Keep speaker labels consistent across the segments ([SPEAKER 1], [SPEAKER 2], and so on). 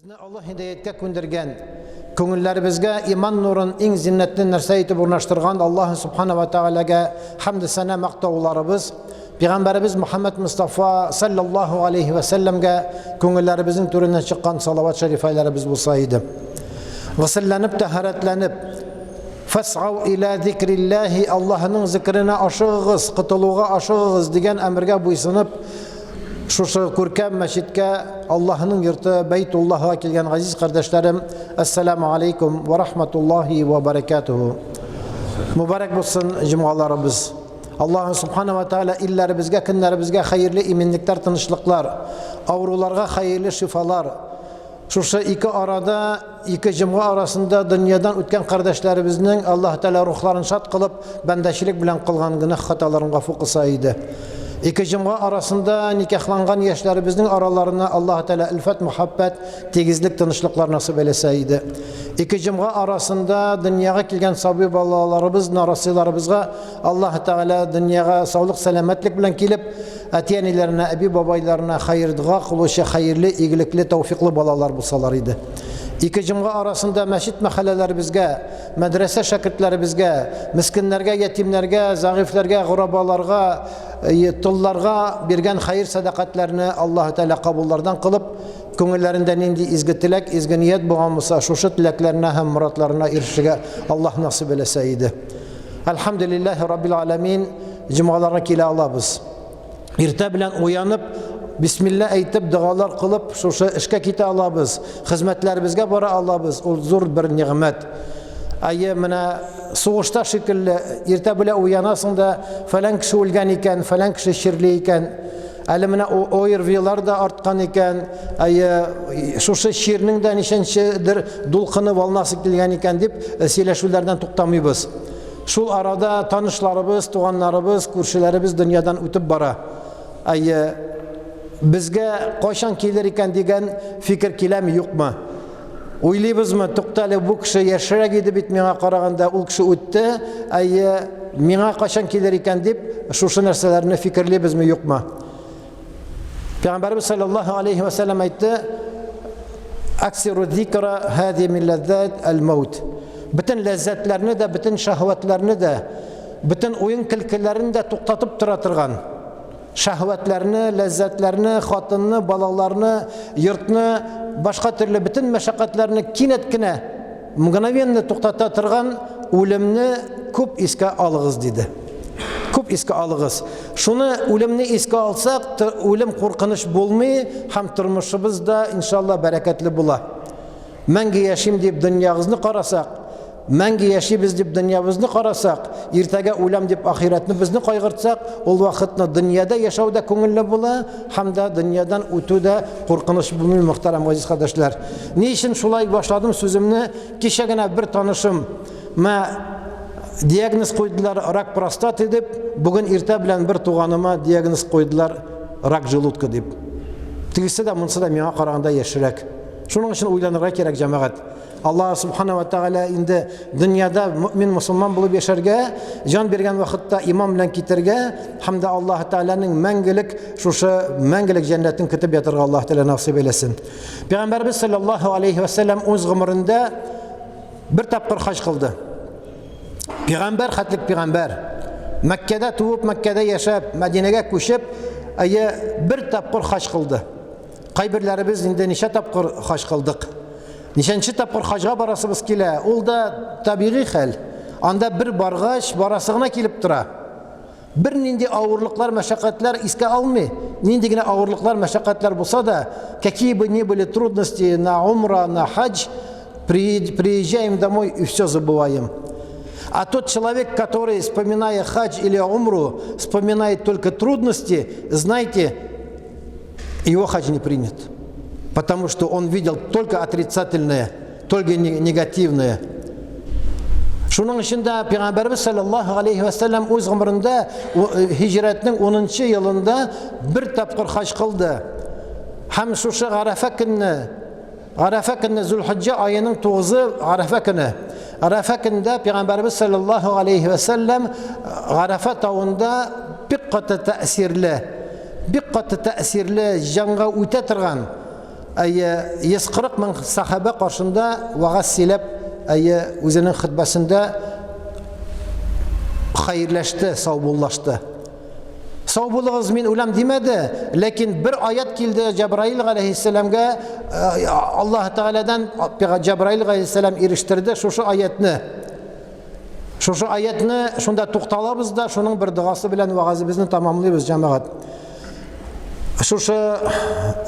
[SPEAKER 1] Безне Аллаһ һидаятка күндергән, күңелләребезгә иман нурын иң зиннәтле нәрсә итеп урнаштырган Аллаһ Субханаху ва Таалагә хәмд сана мактауларыбыз, Пәйгамбәрбез Мухаммад Мустафа саллаллаху алейхи ва салламга күңелләребезнең түреннән чыккан салават шарифайларыбыз булса иде. Гысылланып, тәһарәтләнеп, фас'ау иля зикриллаһи, Аллаһның зикренә ашыгыгыз, кытылуга ашыгыгыз дигән әмергә буйсынып, шушы күркәм мәчеткә, Аллаһның йорты Бәйтуллаһка килгән газиз кардәшләрем, ассаламу алейкум ва рахматуллаһи ва баракатуху. Мубарак булсын җомгаларыбыз. Аллаһ Субханаху ва Тааля илләребезгә, көннәребезгә хәерле иминлектәр, тынычлыклар, авыруларга хәерле шифалар. Шушы ике арада, ике җомга арасында дөньядан үткән кардәшләребезнең Аллаһ Тааля рухларын шат кылып, бәндәчелек белән кылган гына хаталарын гафу кылса иде. Ике җомга арасында никахланган яшьләребезнең араларына Аллаһ Тааля илфат, мөхәббәт, тигезлек, тынычлыклар насыйп әйләсә иде. Ике җомга арасында дөньяга килгән сабый балаларыбыз, нарасыйларыбызга Аллаһ Тааля дөньяга саулык, сәламәтлек белән килеп, әти-әниләренә, әби-бабайларына хәйр дуа кылучы, хәерле, игелекле, тәүфиклы балалар булсалар иде. Ике җомга арасында мәчет мәхәлләләребезгә, мәдрәсә шәкертләребезгә, мискиннәргә, ятимнәргә, зәгыйфләргә, гурабаларга, тулларга биргән хәйр садақатларны Аллаһ Тааля кабуллардан кылып, күңелләрендә нинди изге теләк, изге ният булган булса, шушы теләкләренә һәм муратларына ирешергә Аллаһ насыйп әйләсә иде. Әлхәмдүлиллаһи раббил аламин, җомгаларга килә алабыз. Иртә белән уянып, бисмилла әйтеп, дуалар кылып, шушы эшкә китә алабыз, хезмәтләребезгә бара алабыз. Ул зур бер нигъмәт. Әйе, менә сугышта шикелле, иртә белән уянасың да, фәлән кеше үлгән икән, фәлән кеше ширле икән, әле менә ойырвилар да арткан икән, әйе, шушы ширнең дә нишенчедер дулкыны, волнасы килгән икән дип сөйләшүләрдән туктамыйбыз. Шул арада танышларыбыз, туганнарыбыз, күршеләребез дөньядан үтеп бара. Әйе, безгә кайчан килер икән дигән фикер киләме, юкмы? Уйлыйбызмы, туктале, бу кеше яшәрәк иде бит миңа караганда, ул кеше үтте, әйе, миңа кайчан килер икән дип, шушы нәрсәләрне фикерлибезме, юкмы? Пәйгамбәрбез саллаллаху алейхи ва саллям әйтте: "Аксиру зикра хади мин лаззат аль-маут." Бөтен ләззәтләрне дә, бөтен шәһвәтләрне дә, бөтен уен көлкеләрен дә туктатып тора торган. Шәһвәтләрне, ләззәтләрне, хатынны, балаларны, йортны, башка төрле бөтен мәшәкатьләрне кинәт кенә, мгновенно туктата торган үлемне күп искә алыгыз диде. Күп искә алыгыз. Шуны үлемне искә алсак, үлем куркыныч булмый, һәм тормышыбыз да иншалла бәрәкәтле була. Мәңге яшим дип дөньябызны карасак, мәңге яшибез дип дөньябызны карасак, иртәгә үләм дип ахиратны безне кайгыртсак, ул вакытны дөньяда яшәү дә күңелле була, һәм дә дөньядан үтү дә куркыныч булмый, мөхтәрәм газиз кардәшләр. Ни өчен шулай башладым сүземне? Кичә генә бер танышым диагноз куйдылар, рак простаты дип, бүген иртә белән бер туганыма диагноз куйдылар, рак желудка дип. Тигесе дә, монсы да миңа караганда яшьрәк. Шуның өчен уйланырга кирәк, җәмәгать. Аллаһ Субханаху ва Тааля инде дөньяда мөмин, мусулман булып яшәргә, җан биргән вакытта иман белән китәргә, һәм дә Аллаһ Тааляның мәңгелек, шушы мәңгелек җәннәтен көтеп ятырга Аллаһ Тааля насыйп әйләсен. Пәйгамбәрбез саллаллаху алейхи ва саллям үз гомерендә бер тапкыр хаҗ кылды. Пәйгамбәр, хәтлек пәйгамбәр, Мәккәдә туып, Мәккәдә яшәп, Мәдинәгә күчеп, бер тапкыр хаҗ кылды. Кайберләребез инде ничә тапкыр хаҗ кылдык. Ничәнче тапкыр хаҗга барасыбыз килә, ул да табигый хәл. Анда бер баргач, барасы гына килеп тора. Бер нинди авырлыклар, мәшәкатьләр искә алмый. Нинди генә авырлыклар, мәшәкатьләр булса да, какие бы ни были трудности на умра, на хадж, приезжаем домой и все забываем. А тот человек, который, вспоминая хадж или умру, вспоминает только трудности, знаете, его хадж не принят. Потому что он видел только отрицательное, только негативное. Шуның өчен дә Пәйгамбәрбез саллаллаху алейхи ва саллям үз гомерендә һиҗрәтнең 10-нчы елында бер тапкыр хаҗ кылды. Һәм шушы Арафа көнне, Зулхиджа аеның 9-ы Арафа көне. Арафа көндә Пәйгамбәрбез саллаллаху алейхи ва саллям Арафа тауында бик каты тәэсирле, җанга үтә торган 140 мең сахаба каршында вагаз сөйләп, үзенең хутбасында хәерләште, саубуллашты. Сау булыгыз, мин үләм демәде, ләкин бер аят килде Җабраил галәйһиссәламгә, Аллаһ Тәгаләдән Җабраил галәйһиссәлам ирештерде шушы аятны. Шушы аятны шунда тукталабыз да, шуның бер дуасы белән вагазыбызны тамамлыйбыз, җәмәгать. Шушы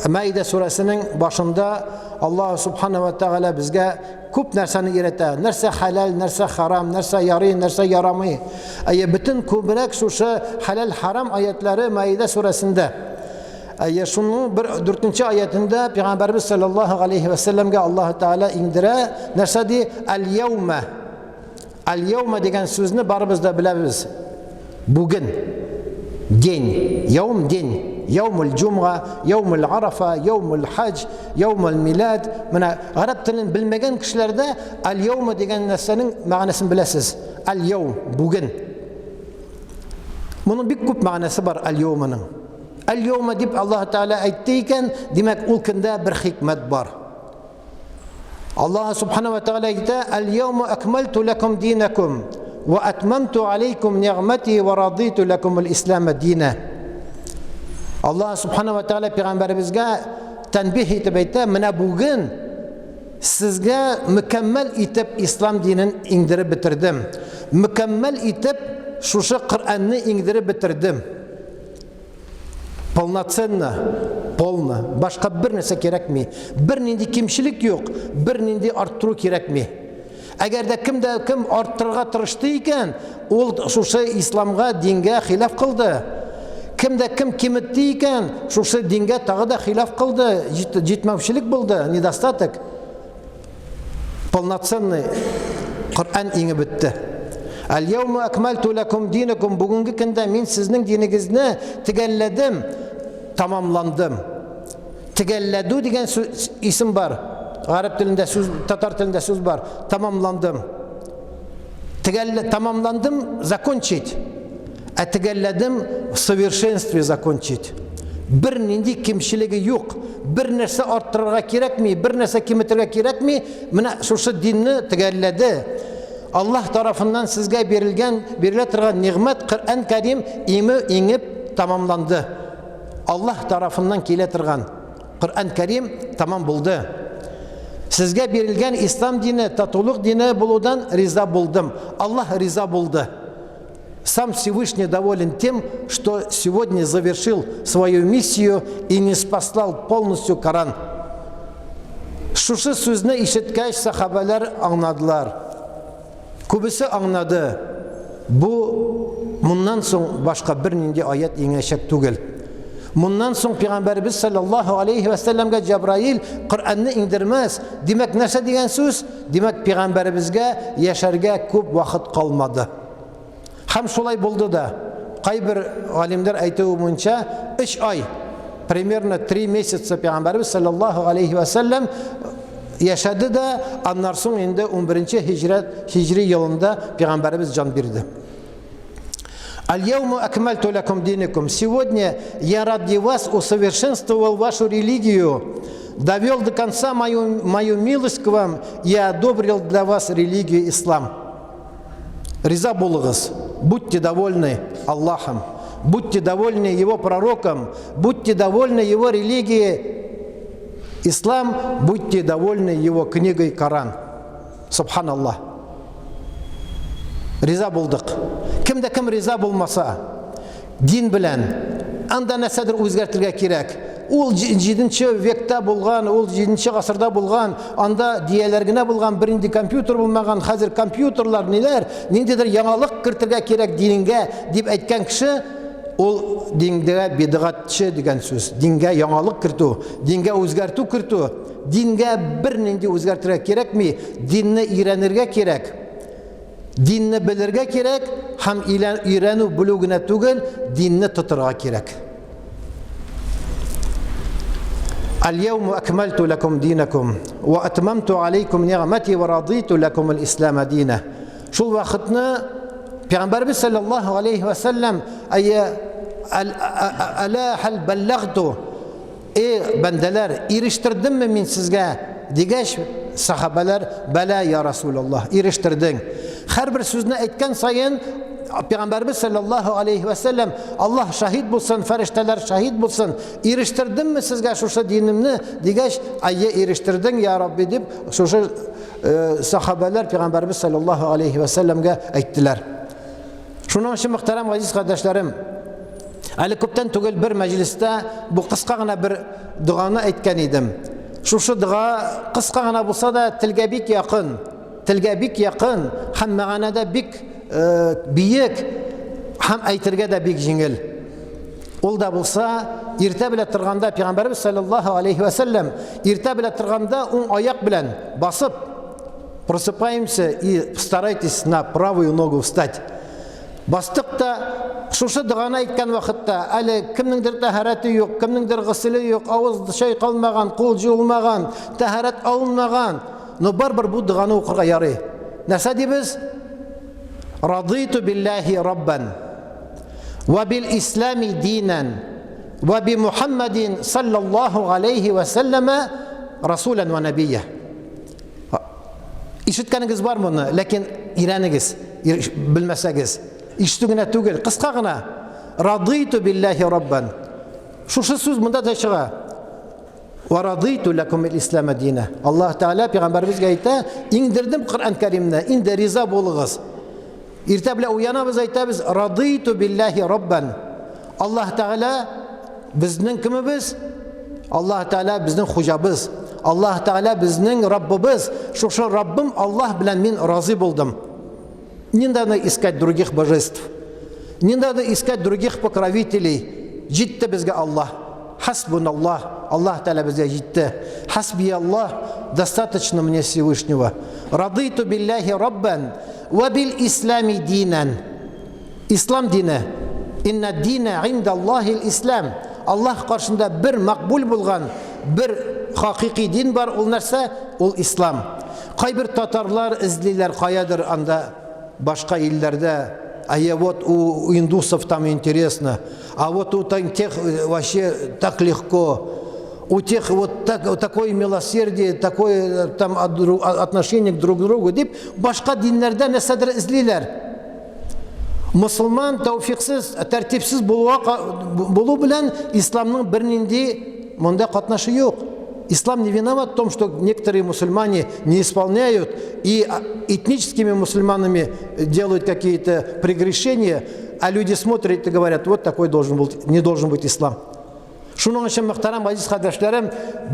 [SPEAKER 1] Маида сүрәсенең башында Аллаһ Субхана ва Тәгалә безгә күп нәрсәне өйрәтә. Нәрсә халал, нәрсә харам, нәрсә ярый, нәрсә ярамый. Бөтен күбрәк шушы халал, харам аятлары Маида сүрәсендә. Шуның 4-нче аятында Пәйгамбәрбез саллаллаһу алейхи ва саллямга Аллаһ Тәгалә иңдерә. Нәрсә ди? Ал-яума. Ал-яума дигән сүзне барыбыз да беләбез. Бүген. День. Яум день. يوم الجمعة, يوم العرفة, يوم الحج, يوم الميلاد. Менә гарәп телен белмәгән кешеләрдә al-yawm дигән нәрсәнең мәгънәсен беләсез. Al-yawm, бүген. Моның бик күп мәгънәсе бар al-yawmның. Al-yawm дип Аллаһ Тәгалә әйтте икән, димәк ул көндә бер хикмәт бар. Аллаһ Субхана ва Тәгалә әйтә: "Al-yawma akmaltu lakum dinakum wa atmamtu alaykum ni'mati wa raditu lakum al-islam dinan." Аллаһ Субхана ва Тәгалә Пәйгамбәребезгә тәнбих итеп әйтә: "Менә бүген сезгә мөкәммәл итеп ислам динен иңдереп бетердем. Мөкәммәл итеп шушы Коръәнне иңдереп бетердем. Полноценно, полно. Башка бер нәрсә кирәкми. Бер нинди кимчилек юк, бер нинди арттыру кирәкми. Әгәр дә кем арттырырга тырышты икән, ул шушы исламга, дингә хилаф кылды. Кем киметте икән, шушы дингә тагы да хилаф кылды, җитмәүчелек булды, недостаток. Полноценный Коръән иңе бетте. Al-yawma akmaltu lakum dinakum. Бүгенге көндә мин сезнең динегезне төгәлләдем, тамамландым. Төгәлләдү дигән исем бар. Гарәп телендә сүз, татар телендә сүз бар. Тамамландым. Тамамландым, закончить. Төгәлләдем, в совершенстве закончить. Бер нинди кимчилеге юк. Бер нәрсә арттырырга кирәкми, бер нәрсә киметергә кирәкми. Менә шушы динне төгәлләде. Аллаһ тарафыннан сезгә бирелә торган нигъмәт Коръән Кәрим иңеп тамамланды. Аллаһ тарафыннан килә торган Коръән Кәрим тамам булды. Сезгә бирелгән ислам дине, татулык дине булудан риза булдым. Аллаһ риза булды. Сам Всевышний доволен тем, что сегодня завершил свою миссию и не спаслал полностью Коран. Шушы сүзне ишеткәч сахабалар аңладылар. Күбесе аңлады. Бу моннан соң башка бер нинди аят иңәчәк түгел. Моннан соң Пәйгамбәрбез саллаллаһу алейхи ва саллямга Җабраил Коръәнне иңдермәс. Димәк, нәрсә дигән сүз? Димәк, Пәйгамбәребезгә яшәргә күп вакыт калмады. Һәм шулай булды да. Кайбер галимнәр әйтүе буенча 3 ай, примерно 3 месяца Пәйгамбәрбез саллаллаһу алейхи ва саллям яшәде да, аннан соң инде 11-нче хиҗри елында Пәйгамбәрбез җан бирде. Al-yawma akmaltu lakum dinakum. Сегодня я ради вас усовершенствовал вашу религию, довел до конца мою милость к вам, я одобрил для вас религию ислам. Риза булыгыз, будьте довольны Аллахом, будьте довольны Его пророком, будьте довольны Его религией ислам, будьте довольны Его книгой Коран. Субханаллах. Риза булдык. Кемдә кем риза булмаса, дин белән анда нәрсәдер үзгәртергә кирәк. Ул 7-нче векта булган, ул 7-нче гасырда булган, анда дияләр генә булган, бер инде компьютер булмаган, хәзер компьютерлар ниләр, ниндидер яңалык кертергә кирәк дингә дип әйткән кеше, ул дингә бидгатчы дигән сүз. Дингә яңалык кертү, дингә үзгәртү кертү, дингә бер нинди үзгәртергә кирәкми, динне өйрәнергә кирәк. Динне белергә кирәк, һәм өйрәнү белү генә түгел, динне тотырга кирәк. Al-yawma akmaltu lakum dinakum wa atmamtu alaykum ni'mati wa raditu lakum al-islam dinan. Шул вакытны Пәйгамбәрбез саллаллаһу алейхи ва саллям ала хал баллагту. ey bendeler, eriştirdim mi min sizge? Digeç sahabeler, bela ya Resulallah, eriştirdin. Her bir sözüne etken sayın, Peygamberimiz sallallahu aleyhi ve sellem, Allah şahit bulsun, ferişteler şahit bulsun, eriştirdim mi sizge şu dinimni? Digeç, ayye eriştirdin ya Rabbi deyip, şu sahabeler Peygamberimiz sallallahu aleyhi ve sellem'e ettiler. Şunun için muhterem aziz kardeşlerim, Ali köpten tugul bir mecliste bu kıska gına bir duanı etken idim. Şu dua kıska gına bulsa da tilge bik yakın. Tilge bik yakın. Hem mağanada bik büyük, hem aytırga da bik jingil. Ol da bulsa, irte bile tırganda Peygamberimiz sallallahu aleyhi ve sellem irte bile tırganda on ayak bilen basıp просыпаемся и постарайтесь на правую ногу встать. Бастық та, шушы дұғаны айтқан вақытта, әлі кімніңдір тәхәрәті yok, кімніңдір ғысылы yok, ауыз шай қалмаған, қол жуылмаған, тәхәрәт алынмаған, но бар-бір бұл дұғаны оқырға яры. Нәрсе дейбіз? Радиту биллахи раббан, ва бил ислами динан, ва би Мухаммадин саллаллаху алейхи ва саллама расулан ва набия. İşitkeniz var mı onu? Lakin iğrenigiz, bilmeseniz. İşittiğine tügül, kıska gına. Raditu billahi rabban. Şu söz bunda da çığa. Ve raditu lekumil İslam'a dine. Allah Teala Peygamberimiz gayta, indirdim Kur'an-ı Kerim'ne, indi riza bolğuz. İrteble uyanamız aytabız, raditu billahi rabban. Allah Teala bizning kimimiz? Allah Teala bizning hocabız. Allah Teala bizning Rabbimiz. Şu Rabbim Allah bilen min razı buldum. Не надо искать других божеств. Не надо искать других покровителей. Житті бізге Аллах. Хасбун Аллах. Аллах Теала бізге житті. Хасби Аллах. Достаточно мне Всевышнего. Радиту биллахи раббан. Ва бил ислами динан. Ислам дini. Инна дина инда Аллахи ислам. Аллах қаршында бір мақбул болған, бір хақиқи din бар, ол нәрсе, ол ислам. Қайбір татарлар izliler, қаяdır анда başka illerde, а вот у индусов там интересно, а вот у тех вообще так легко, у тех вот такое милосердие, такое там отношение друг к другу, деп başka dinlerde nesedir izliler. Müslüman tevfiksiz, tertipsiz bulu bilen İslam'ın birnindi munda katnaşı yok. Ислам не виноват в том, что некоторые мусульмане не исполняют и этническими мусульманами делают какие-то прегрешения, а люди смотрят и говорят, вот такой не должен быть ислам. Шуның өчен мөхтәрәм газиз кардәшләрем,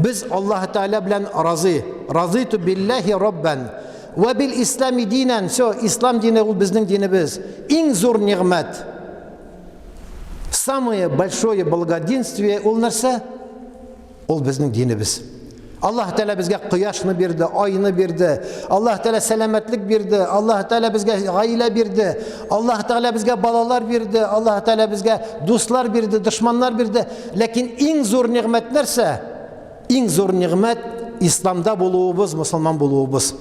[SPEAKER 1] без Аллаһ Тәала белән разый. Разиту биллахи раббан ва бил ислами динан. Все, ислам дине ул безнең динебез. Иң зур нигъмәт. Самое большое благоденствие ул нәрсә? Ул безнең динебез. Аллаһ Тәала безгә кояшны бирде, айны бирде. Аллаһ Тәала сәламәтлек бирде. Аллаһ Тәала безгә гаилә бирде. Аллаһ Тәала безгә балалар бирде. Аллаһ Тәала безгә дуслар бирде, дошманнар бирде. Ләкин иң зур нигъмәт нәрсә? Иң зур нигъмәт исламда булуыбыз, мусулман булуыбыз.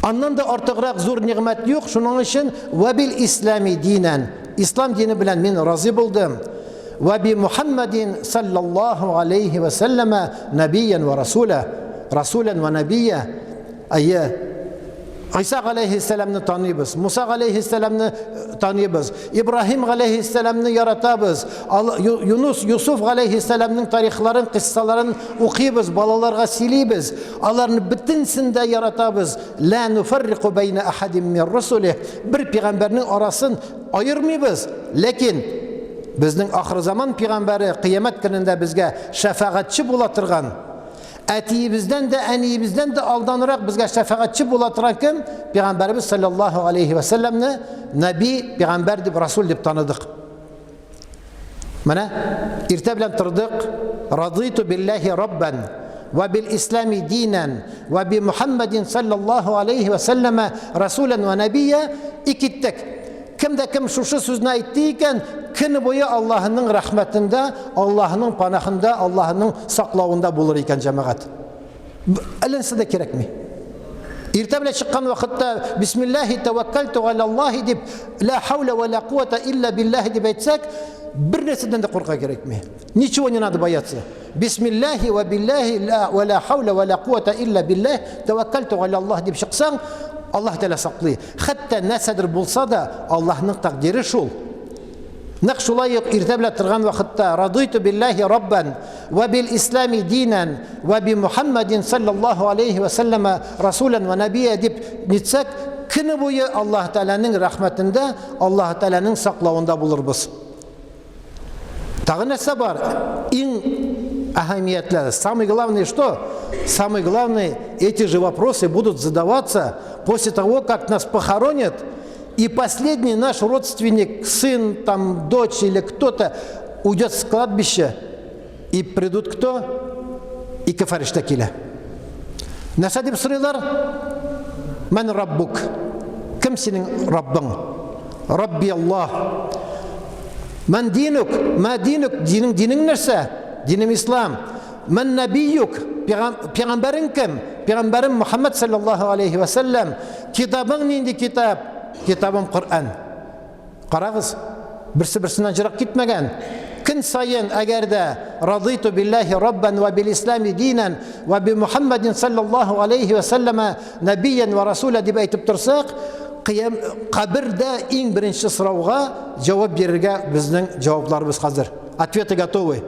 [SPEAKER 1] Аннан да артыграк зур нигъмәт юк. Шуның өчен ва бил ислами динан. Ислам дине белән мин разый булдым. وبمحمد صلى الله عليه وسلم نبيا ورسولا رسولا ونبيا أي عيسى عليه السلام tanıyız, Musa عليه السلام tanıyız, İbrahim عليه السلام yaratабыз, Yusuf عليه السلام tarihlerin, kıssaların okuyubuz, balalarga siliybiz, onların bütünsünde yaratабыз. La nufarriqu beyne ahadin min rusulih. Bir peygamberinin arasını ayırmıyız. Lakin bizning ahir zaman peygamberi qiyomat kunida bizga shafaatchi bo'la turgan, atiyimizdan da aniyimizdan da oldinroq bizga shafaatchi bo'la turgan kim? Peygamberimiz sallallohu alayhi va sallamni nabiy, peygambər deb, rasul deb tanıdık. Mana erta bilan turdik. Raditu billahi rabban va bil islami dinan va bi Muhammadin sallallohu alayhi va sallama rasulan va nabiyya. İkittik. Kimde kim şu sözünü aytdıyken kını boyu Allah'ın rahmetinde, Allah'ın panahında, Allah'ın saklavında bulur iken cemaat. Elinse de gerek mi? Иртә белән чыккан вакытта бисмиллахи таваккалту алаллахи дип, ла хаула ва ла куата илля биллахи дип әйтсәк, бер нәрсәдән дә курка кирәкми. Ничего не надо бояться. Бисмиллахи ва биллахи ва ла хаула ва ла куата илля биллах таваккалту алаллах дип чыксаң, Аллаһ Тәала саклый. Хәтта нәрсәдер булса да, Аллаһның тәкъдире шул. Нәкъ шулай ук иртә белән торган вакытта радуйту биллахи раббан ва бил ислами динан ва би Мухаммадин саллаллаху алейхи ва саллама расулан ва набия дип нитсәк, көне буе Аллаһ Тәаланың рәхмәтендә, Аллаһ Тәаланың саклавында булырбыз. Тагы нәрсә бар? Иң әһәмиятле, самое главное что? Самое главное, эти же вопросы будут задаваться после того, как нас похоронят, и последний наш родственник, сын, там, дочь или кто-то уйдет с кладбища, и придут кто? И кафаришта килә. Нәрсә дип сорыйлар? Мән раббук? Кем синең Раббың? Рабби Аллах. Мән динук? Ма динук? Динең нәрсә? Динем ислам. Мән набиюк? Пәйгамбәрең кем? Пәйгамбәрем Мухаммад саллаллаху алейхи ва саллям. Китабың нинди китап? Китабым Коръан. Карагыз, берсе-берсеннән җырак китмәгән. Көн сайын әгәр дә радиту биллахи раббан ва бил ислами динан ва би Мухаммадин саллаллаху алейхи ва саллама набиян ва расула дип әйтеп торсак, кабердә иң беренче сорауга җавап бирергә безнең җавапларыбыз хәзер. Ответы готовы.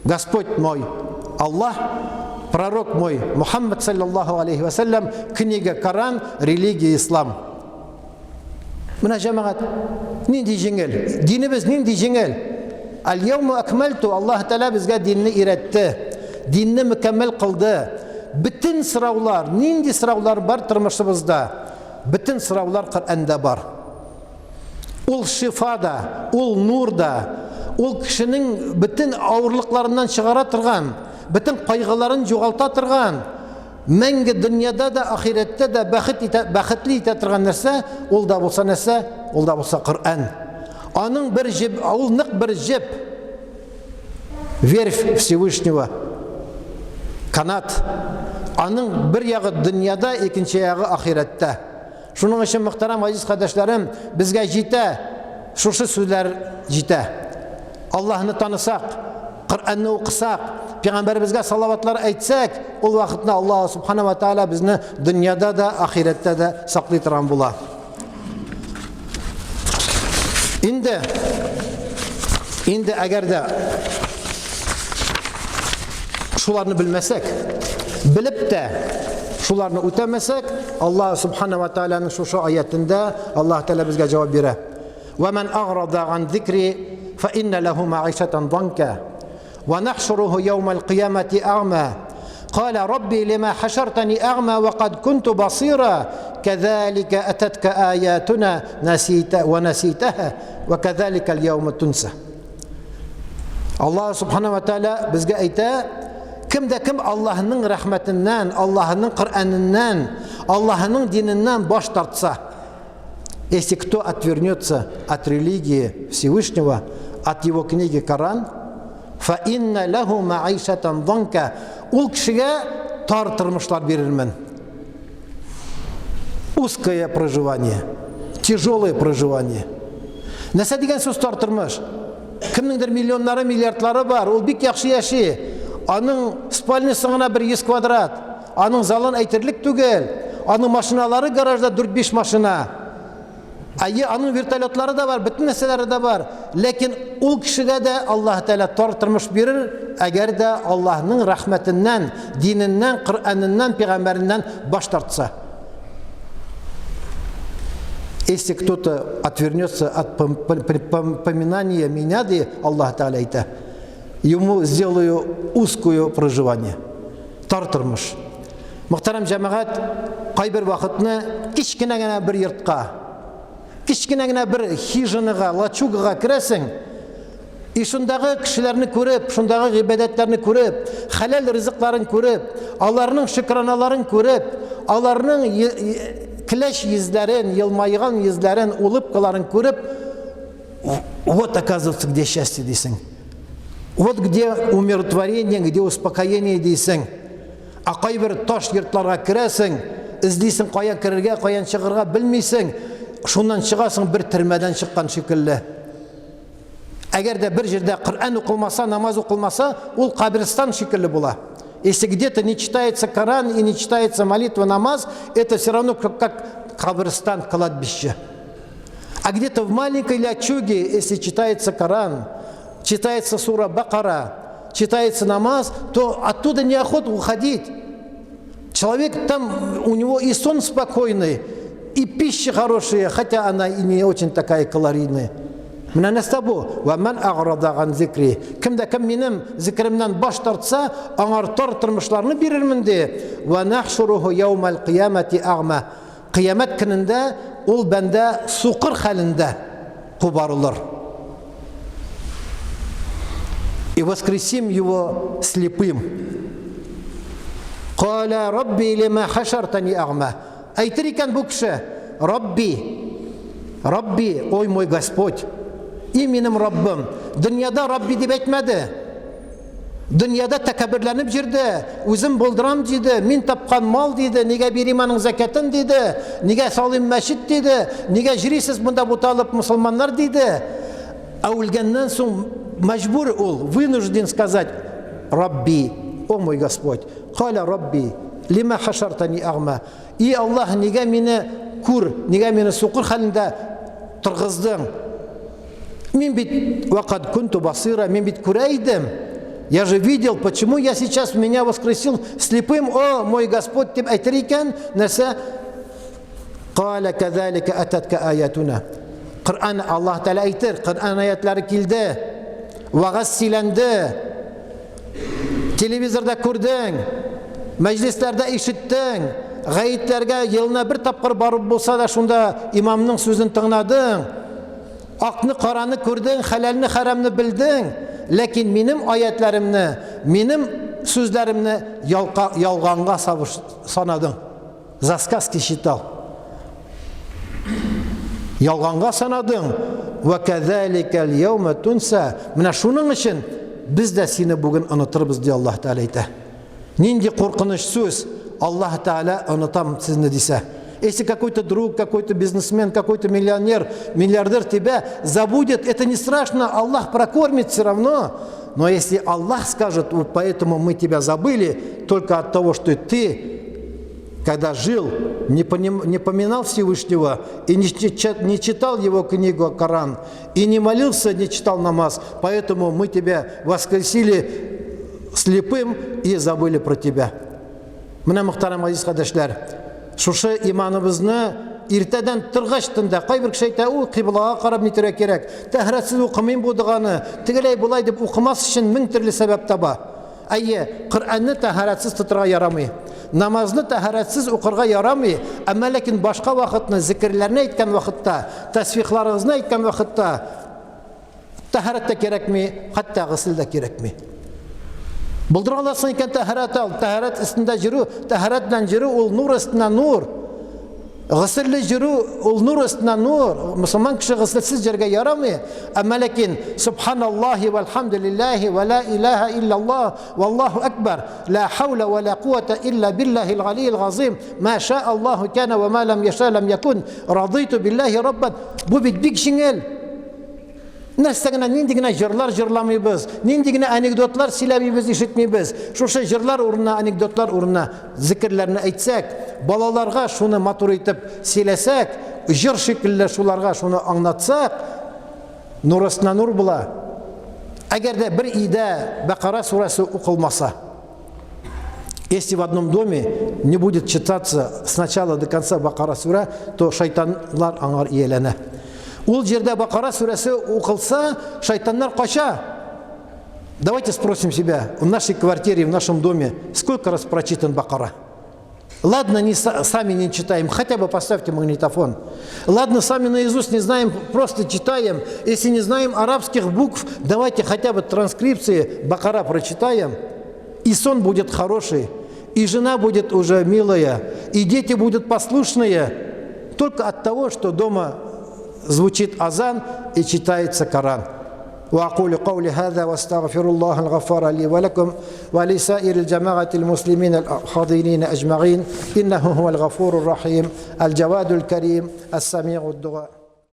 [SPEAKER 1] Господь мой, Аллах, пророк мой, Мухаммад саллаллаху алейхи ва саллям, книга Коран, религия ислам. Менә җәмәгать, нинди җиңел, динебез нинди җиңел. Ал-яуму акмалту, Аллаһ Тәала безгә динне өйрәтте, динне мөкәммәл кылды. Бөтен сораулар, нинди сораулар бар тормышыбызда, бөтен сораулар Коръанда бар. Ул шифада, ул нурда, ул кешенең бөтен авырлыкларыннан чыгара торган, бөтен кайгыларын югалта торган, мәңге дөньяда да, ахирәттә дә бәхетле итә торган нәрсә, ул да булса нәрсә, ул да булса Коръан. Аның бер җеп, ул нык бер җеп. Верь Всевышнего. Канат. Аның бер ягы дөньяда, икенче ягы ахирәттә. Шуның өчен мөхтәрәм азиз кардәшләрем, безгә җитә, шушы сүзләр җитә. Аллаһны танысак, Коръанны укысак, Пәйгамбәребезгә салаватлар әйтсәк, ул вакытта Аллаһ субхана ва тааля безне дөньяда да, ахирәттә дә саклый торган була. Инде әгәр дә шуларны белмәсәк, белеп тә шуларны үтәмәсәк, Аллаһ субхана ва тааляның шушы аятында Аллаһ Тәала безгә җавап бирә. Ва ман аграда ан зикри фа инна лаху маишатан данка ва нахшуруhu яумал қиямати аъма. Қала рабби лима хашартани аъма ва қад кунту басира. Кәзалика ататка аятуна насита ва наситаха ва кәзалика ал-яума тунса. Аллаһ субхана ва тааля безгә әйтә, кемдә кем Аллаһның рәхмәтеннән, Аллаһның Коръаныннан, Аллаһның диненнән баш тартса, если кто отвернется от религии Всевышнего, от его книги Коран, фа инна лаху маишатан данка, ул кешегә тар тормышлар бирермен. Узкое проживание, тяжелое проживание. Нәрсә дигән сүз тар тормыш? Кемнеңдер миллионнары, миллиардлары бар, ул бик яхшы яши. Аның спальнясы гына 100 квадрат, аның залын әйтерлек түгел, аның машиналары гаражда 4-5 машина. Аның вертолетлары да бар, бөтен нәрсәләре дә бар. Ләкин ул кешегә дә Аллаһ Тәала тар тормыш бирер, әгәр дә Аллаһның рәхмәтеннән, диненнән, Коръаныннан, пәйгамбәреннән баш тартса. Если кто-то отвернется от поминания меня, Аллаһ Тәала әйтә, ему сделаю узкое проживание. Тар тормыш. Мөхтәрәм җәмәгать, кайбер вакытны кичкенә генә бер йортка, кичкенә генә бер хижинага, лачугага керәсең, и шундагы кешеләрне күреп, шундагы гыйбадәтләрне күреп, хәләл ризыкларын күреп, аларның шөкраналарын күреп, аларның киләш йөзләрен, елмайган йөзләрен, улыбкаларын күреп, вот оказывается где счастье дисең. Вот где умиротворение, где успокоение дисең. А кайбер таш йортларга керәсең, Эзлисең каян керергә, каян чыгарга белмисең. Шуннан чыгасың бер төрмәдән чыккан шикелле. Әгәр дә бер җирдә Коръән укылмаса, намаз укылмаса, ул кабирстан шикелле була. Если где-то не читается Коран и не читается молитва, намаз, это все равно как кабирстан, кладбище. А где-то в маленькой лачуге, если читается Коран, читается сура Бакара, читается намаз, то оттуда неохота уходить. Человек там, у него и сон спокойный, и пища хорошая, хотя она и не очень такая калорийная. Менә настабу, ва ман аграда ган зикри. Кимдә кем минем зикремнән баш тартса, аңар тар тормышларны бирермен ди. Ва нахшуруху яумал қиямати агма. Қиямат көнендә ул бәндә суқыр хәлендә кубарылыр. И воскресим его слепым. Каля Рабби лима хашартани агма. Әйтер икән бу кеше: Рабби, Рабби, ой мой Господь, и минем Раббым. Дөньяда Рабби дип әйтмәде. Дөньяда тәкәбберләнеп җирде, үзем булдырам диде, мин тапкан мал диде, нигә бирим аның закатын диде, нигә салыйм мәчет диде, нигә җирисез монда буталып мусламаннар диде. Ә үлгәннән соң мәҗбүр ул, вынужден сказать: Рабби, о мой Господь. Каля Рабби лима хашартани агма. И Аллах, нигә мине күр, нигә мине суқыр хәлендә торгыздың? Мин бит вакад кунту басира, мин бит күрә идем. Я же видел, почему я сейчас меня воскресил слепым, о мой Господь, дип әйтер икән, нәрсә? Каля кәзалика ататка аятуна. Коръән, Аллаһ Тәала әйтер, Коръән аятлары килде, вагаз сөйләнде, телевизорда күрдең, мәҗлесләрдә ишеттең, гаетләргә елына бер тапкыр барып булса да шунда имамның сүзен тыңладың, акны караны күрдең, хәләлне хәрәмне белдең, ләкин минем аятларымны, минем сүзләремне ялганга санадың. Заskaski считал. Ялганга санадың. Ва кәзалика ал-яума тунса. Менә шуның өчен без дә сине бүген онытырбыз ди Аллаһ Тәала әйтә. Нинди куркыныч сүз. Аллаһ Тәала онытам сезне дисә. Если какой-то друг, какой-то бизнесмен, какой-то миллионер, миллиардер тебя забудет, это не страшно, Аллах прокормит все равно. Но если Аллах скажет: вот поэтому мы тебя забыли, только от того, что ты, когда жил, не поминал Всевышнего и не читал его книгу Коран, и не молился, не читал намаз, поэтому мы тебя воскресили слепым и забыли про тебя. Менә мөхтәрәм азиз кардәшләр, шушы иманыбызны иртәдән торгач-тында кайбер кеше әйтә: "Ул кыйблага карап нитәргә кирәк? Тәһарәтсез укымыйм бу диганы, тегеләй булай" дип укымас өчен мең төрле сәбәп таба. Әйе, Коръәнне тәһарәтсез тотырга ярамый, намазны тәһарәтсез укырга ярамый, әмма ләкин башка вакытны, зикрләрне әйткән вакытта, тәсбихларыгызны әйткән вакытта тәһарәт тә кирәкми, хәтта гысыл да кирәкми. Булдыра аласың икән тәһарәт ал, тәһарәт өстендә йөрү, тәһарәт белән йөрү ул нур өстенә нур. Гысыллы йөрү ул нур өстенә нур. Мөселман кеше гысылсыз йөргә ярамый. Әмма ләкин субханаллаһи валхамдулиллаһи ва ла илаха илляллаһ валлаһу акбар, ла хаула ва ла кувата илля биллаһил алиyyil азим, ма ша Аллаһу кана ва ма лам яша лам якун, радиту биллаһи раббан. Бу бит бик җиңел. Нәрсәгенә нинди генә җырлар җырламыйбыз, нинди генә анекдотлар сөйләмибез, ишетмибез. Шушы җырлар урынына, анекдотлар урынына зикрләрне әйтсәк, балаларга шуны матур итеп сөйләсәк, җыр шикелле шуларга шуны аңлатсак, нур өстенә нур була. Әгәр дә бер өйдә Бакара сурасы укылмаса, если в одном доме не будет читаться с начала до конца Бакара сура, то шайтанлар аңар ияләнә. Ул җирдә Бакара сурасы укылса, шайтаннар кача. Давайте спросим себя, в нашей квартире, в нашем доме, сколько раз прочитан Бакара? Ладно, сами не читаем, хотя бы поставьте магнитофон. Ладно, сами наизусть не знаем, просто читаем. Если не знаем арабских букв, давайте хотя бы транскрипции Бакара прочитаем. И сон будет хороший, и жена будет уже милая, и дети будут послушные. Только от того, что дома звучит азан и читается Коран. وأقول قولي هذا واستغفر الله الغفار لي ولكم ولسائر الجماعة المسلمين الحاضرين أجمعين إنه هو الغفور الرحيم الجواد الكريم السميع الدعاء.